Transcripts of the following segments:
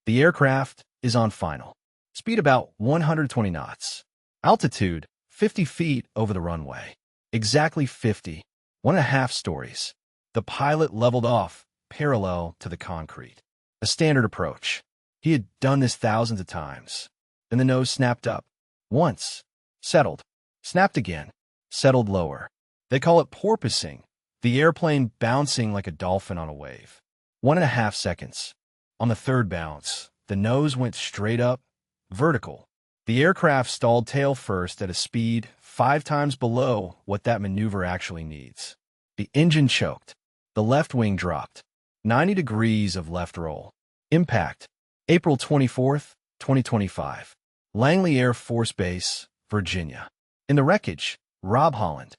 The aircraft is on final. Speed about 120 knots. Altitude 50 feet over the runway. Exactly 50. 1.5 stories. The pilot leveled off, parallel to the concrete. A standard approach. He had done this thousands of times. Then the nose snapped up. Once. Settled. Snapped again. Settled lower. They call it porpoising. The airplane bouncing like a dolphin on a wave. 1.5 seconds. On the third bounce, the nose went straight up, vertical. The aircraft stalled tail first at a speed 5 times below what that maneuver actually needs. The engine choked. The left wing dropped. 90 degrees of left roll. Impact. April 24th, 2025. Langley Air Force Base, Virginia. In the wreckage, Rob Holland,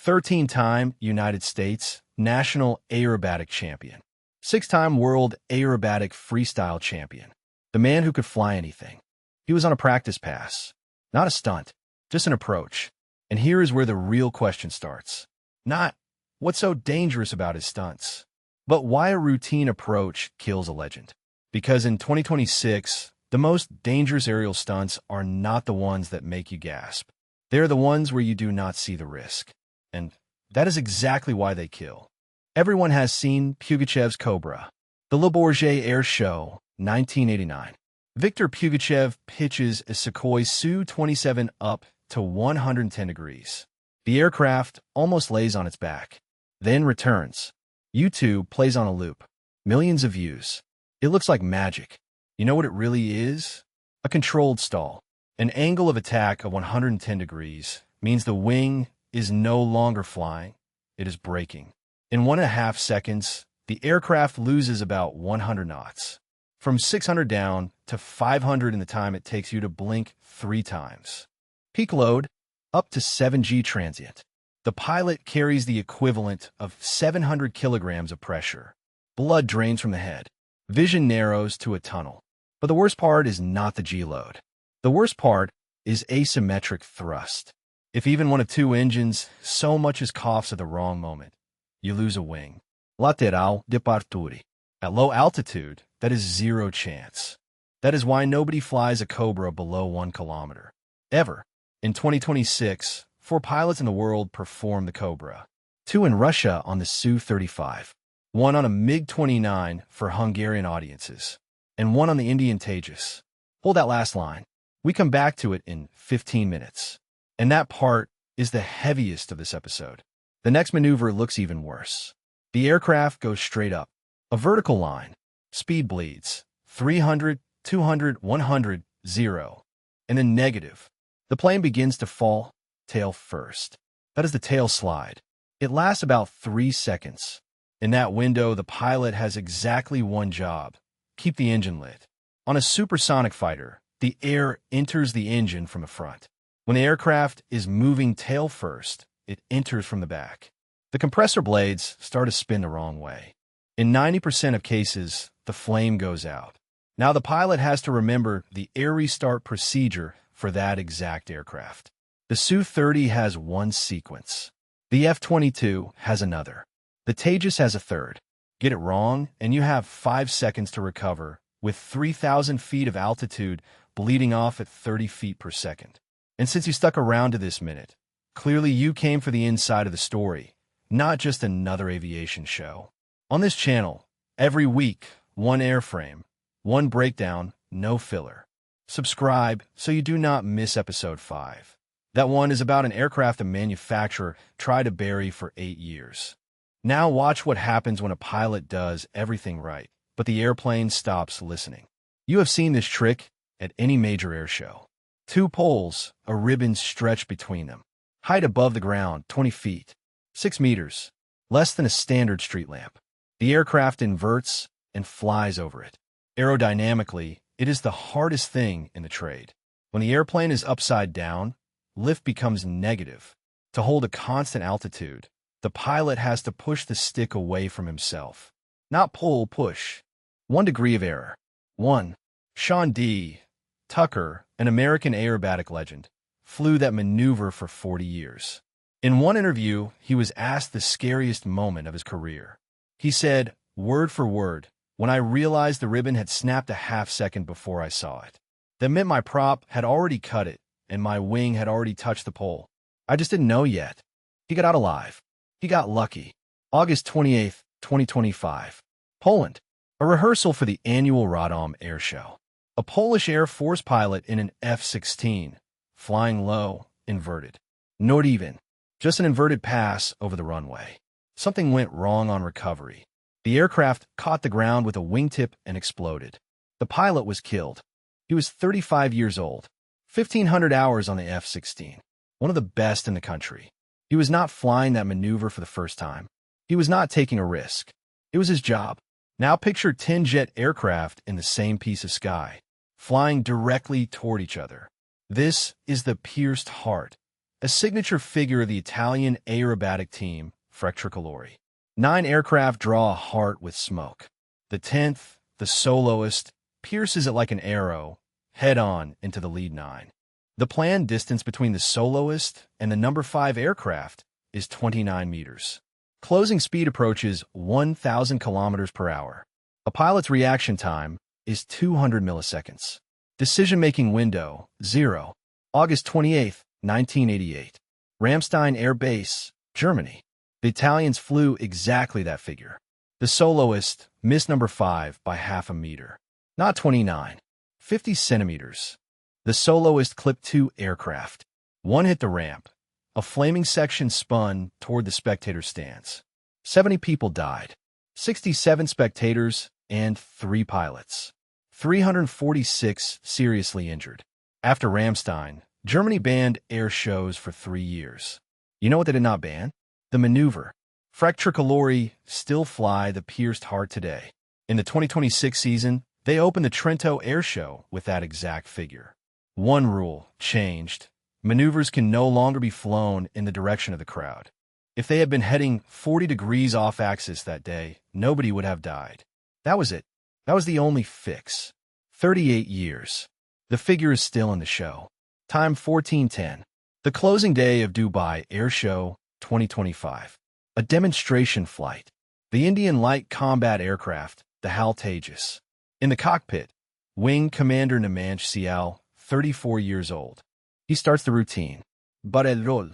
13-time United States National Aerobatic Champion, 6-time World Aerobatic Freestyle Champion, the man who could fly anything. He was on a practice pass, not a stunt, just an approach. And here is where the real question starts. Not, what's so dangerous about his stunts, but why a routine approach kills a legend. Because in 2026, the most dangerous aerial stunts are not the ones that make you gasp. They're the ones where you do not see the risk. And that is exactly why they kill. Everyone has seen Pugachev's Cobra, the Le Bourget Air Show, 1989. Victor Pugachev pitches a Sukhoi Su-27 up to 110 degrees. The aircraft almost lays on its back, then returns. YouTube plays on a loop. Millions of views. It looks like magic. You know what it really is? A controlled stall. An angle of attack of 110 degrees means the wing is no longer flying, it is braking. In 1.5 seconds, the aircraft loses about 100 knots. From 600 down to 500 in the time it takes you to blink 3 times. Peak load, up to 7G transient. The pilot carries the equivalent of 700 kilograms of pressure. Blood drains from the head. Vision narrows to a tunnel. But the worst part is not the G load. The worst part is asymmetric thrust. If even one of 2 engines so much as coughs at the wrong moment, you lose a wing. Lateral de parturi. At low altitude, that is 0 chance. That is why nobody flies a Cobra below 1 kilometer. Ever. In 2026, 4 pilots in the world performed the Cobra. 2 in Russia on the Su-35. 1 on a MiG-29 for Hungarian audiences. And 1 on the Indian Tejas. Hold that last line. We come back to it in 15 minutes. And that part is the heaviest of this episode. The next maneuver looks even worse. The aircraft goes straight up. A vertical line. Speed bleeds. 300, 200, 100, 0. And then negative. The plane begins to fall, tail first. That is the tail slide. It lasts about 3 seconds. In that window, the pilot has exactly one job. Keep the engine lit. On a supersonic fighter, the air enters the engine from the front. When the aircraft is moving tail first, it enters from the back. The compressor blades start to spin the wrong way. In 90% of cases, the flame goes out. Now the pilot has to remember the air restart procedure for that exact aircraft. The Su-30 has one sequence. The F-22 has another. The Tejas has a third. Get it wrong, and you have 5 seconds to recover, with 3,000 feet of altitude bleeding off at 30 feet per second. And since you stuck around to this minute, clearly you came for the inside of the story, not just another aviation show. On this channel, every week, 1 airframe, 1 breakdown, no filler. Subscribe so you do not miss episode 5. That one is about an aircraft a manufacturer tried to bury for 8 years. Now watch what happens when a pilot does everything right, but the airplane stops listening. You have seen this trick at any major air show. 2 poles, a ribbon stretched between them. Height above the ground, 20 feet. 6 meters. Less than a standard street lamp. The aircraft inverts and flies over it. Aerodynamically, it is the hardest thing in the trade. When the airplane is upside down, lift becomes negative. To hold a constant altitude, the pilot has to push the stick away from himself. Not pull, push. 1 degree of error. 1. Sean D. Tucker, an American aerobatic legend, flew that maneuver for 40 years. In one interview, he was asked the scariest moment of his career. He said, word for word, when I realized the ribbon had snapped a half-second before I saw it. That meant my prop had already cut it, and my wing had already touched the pole. I just didn't know yet. He got out alive. He got lucky. August 28th, 2025. Poland. A rehearsal for the annual Radom air show. A Polish Air Force pilot in an F-16, flying low, inverted. Not even. Just an inverted pass over the runway. Something went wrong on recovery. The aircraft caught the ground with a wingtip and exploded. The pilot was killed. He was 35 years old. 1,500 hours on the F-16. One of the best in the country. He was not flying that maneuver for the first time. He was not taking a risk. It was his job. Now picture 10 jet aircraft in the same piece of sky, flying directly toward each other. This is the pierced heart, a signature figure of the Italian aerobatic team, Tricolori. 9 aircraft draw a heart with smoke. The 10th, the soloist, pierces it like an arrow, head-on into the lead 9. The planned distance between the soloist and the number 5 aircraft is 29 meters. Closing speed approaches 1,000 kilometers per hour. A pilot's reaction time is 200 milliseconds. Decision-making window, 0. August 28, 1988. Ramstein Air Base, Germany. The Italians flew exactly that figure. The soloist missed number 5 by half a meter. Not 29, 50 centimeters. The soloist clipped 2 aircraft. One hit the ramp. A flaming section spun toward the spectator stands. 70 people died. 67 spectators and 3 pilots. 346 seriously injured. After Ramstein, Germany banned air shows for 3 years. You know what they did not ban? The maneuver. Tricolori still fly the pierced heart today. In the 2026 season, they opened the Trento Air Show with that exact figure. One rule changed. Maneuvers can no longer be flown in the direction of the crowd. If they had been heading 40 degrees off axis that day, nobody would have died. That was it. That was the only fix. 38 years. The figure is still in the show. Time 14:10. The closing day of Dubai Air Show 2025. A demonstration flight. The Indian light combat aircraft, the HAL Tejas. In the cockpit, Wing Commander Namansh Syal, 34 years old. He starts the routine. Barrel roll.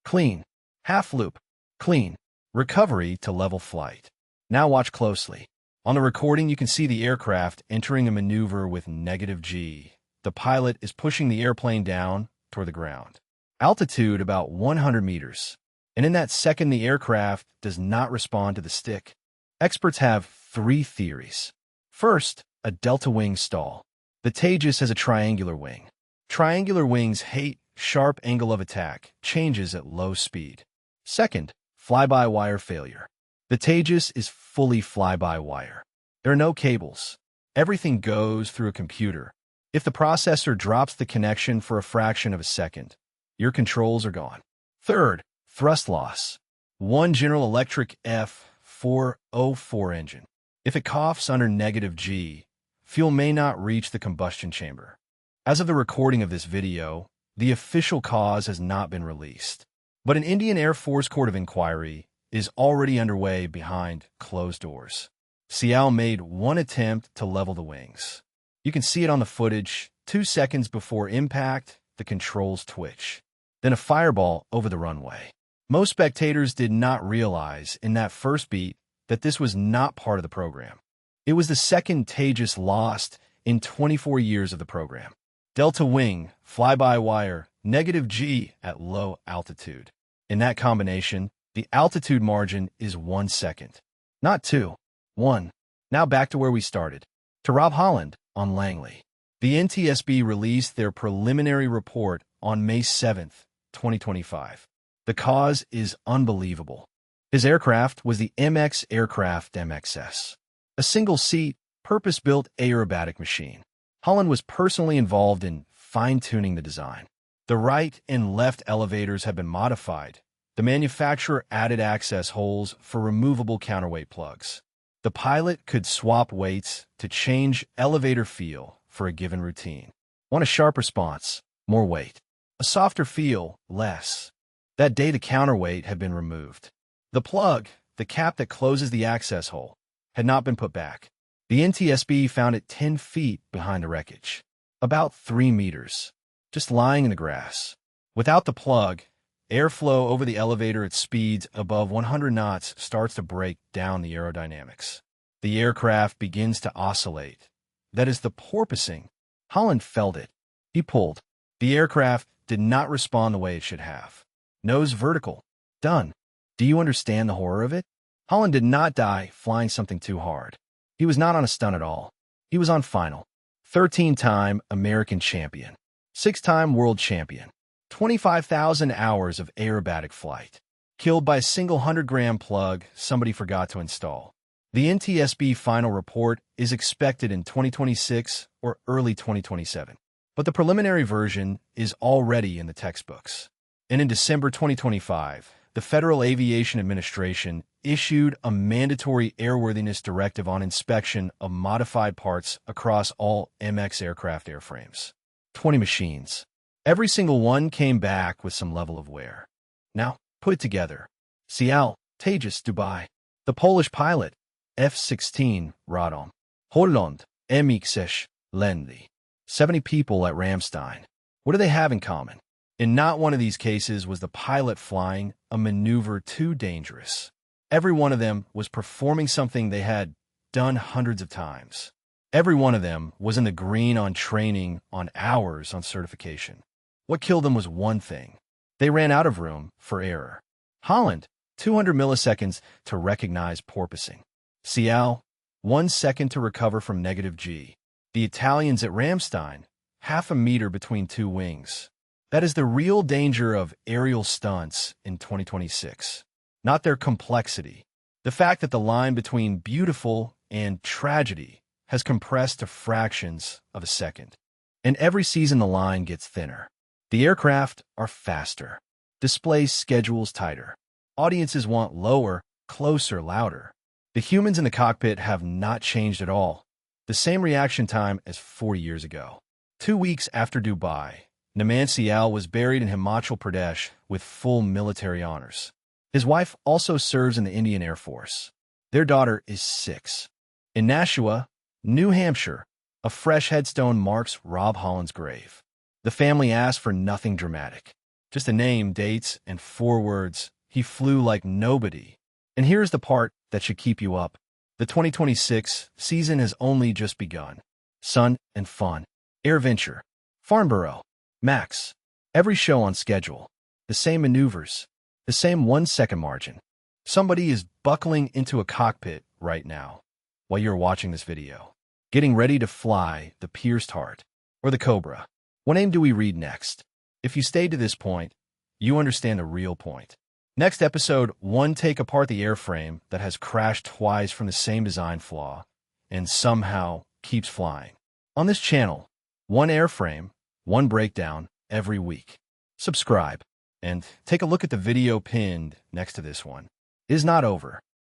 Clean. Half loop. Clean. Recovery to level flight. Now watch closely. On the recording, you can see the aircraft entering a maneuver with -G. The pilot is pushing the airplane down toward the ground. Altitude about 100 meters. And in that second, the aircraft does not respond to the stick. Experts have 3 theories. First, a delta wing stall. The Tejas has a triangular wing. Triangular wings hate sharp angle of attack, changes at low speed. Second, fly-by-wire failure. The Tejas is fully fly-by-wire. There are no cables. Everything goes through a computer. If the processor drops the connection for a fraction of a second, your controls are gone. Third, thrust loss. One General Electric F404 engine. If it coughs under -G, fuel may not reach the combustion chamber. As of the recording of this video, the official cause has not been released, but an Indian Air Force Court of Inquiry is already underway behind closed doors. Syal made one attempt to level the wings. You can see it on the footage. 2 seconds before impact, the controls twitch. Then a fireball over the runway. Most spectators did not realize in that first beat that this was not part of the program. It was the second Tejas lost in 24 years of the program. Delta wing, fly-by-wire, -G at low altitude. In that combination, the altitude margin is 1 second. Not 2. 1. Now back to where we started. To Rob Holland on Langley. The NTSB released their preliminary report on May 7, 2025. The cause is unbelievable. His aircraft was the MX aircraft MXS, a single-seat, purpose-built aerobatic machine. Holland was personally involved in fine-tuning the design. The right and left elevators have been modified. The manufacturer added access holes for removable counterweight plugs. The pilot could swap weights to change elevator feel for a given routine. Want a sharp response? More weight. A softer feel? Less. That day the counterweight had been removed. The plug, the cap that closes the access hole, had not been put back. The NTSB found it 10 feet behind the wreckage, about 3 meters, just lying in the grass. Without the plug, airflow over the elevator at speeds above 100 knots starts to break down the aerodynamics. The aircraft begins to oscillate. That is the porpoising. Holland felt it. He pulled. The aircraft did not respond the way it should have. Nose vertical. Done. Do you understand the horror of it? Holland did not die flying something too hard. He was not on a stunt at all. He was on final. 13-time American champion. 6-time world champion. 25,000 hours of aerobatic flight. Killed by a single 100-gram plug somebody forgot to install. The NTSB final report is expected in 2026 or early 2027. But the preliminary version is already in the textbooks. And in December 2025, the Federal Aviation Administration issued a mandatory airworthiness directive on inspection of modified parts across all MX aircraft airframes. 20 machines. Every single one came back with some level of wear. Now, put it together. Syal, Tejas, Dubai. The Polish pilot, F-16, Radom. Holland, MX Lendy. 70 people at Ramstein. What do they have in common? In not one of these cases was the pilot flying a maneuver too dangerous. Every one of them was performing something they had done hundreds of times. Every one of them was in the green on training, on hours, on certification. What killed them was one thing. They ran out of room for error. Holland, 200 milliseconds to recognize porpoising. Syal, 1 second to recover from negative G. The Italians at Ramstein, half a meter between two wings. That is the real danger of aerial stunts in 2026. Not their complexity. The fact that the line between beautiful and tragedy has compressed to fractions of a second. And every season the line gets thinner. The aircraft are faster. Display schedules tighter. Audiences want lower, closer, louder. The humans in the cockpit have not changed at all. The same reaction time as 40 years ago. 2 weeks after Dubai, Namansh Syal was buried in Himachal Pradesh with full military honors. His wife also serves in the Indian Air Force. Their daughter is 6. In Nashua, New Hampshire, a fresh headstone marks Rob Holland's grave. The family asked for nothing dramatic. Just a name, dates, and 4 words. He flew like nobody. And here's the part that should keep you up. The 2026 season has only just begun. Sun and fun. AirVenture. Farnborough. Max. Every show on schedule. The same maneuvers. The same 1-second margin. Somebody is buckling into a cockpit right now while you're watching this video. Getting ready to fly the Pierced Heart or the Cobra. What name do we read next? If you stayed to this point, you understand the real point. Next episode, 1 take apart the airframe that has crashed twice from the same design flaw and somehow keeps flying. On this channel, 1 airframe, 1 breakdown every week. Subscribe and take a look at the video pinned next to this one. It is not over.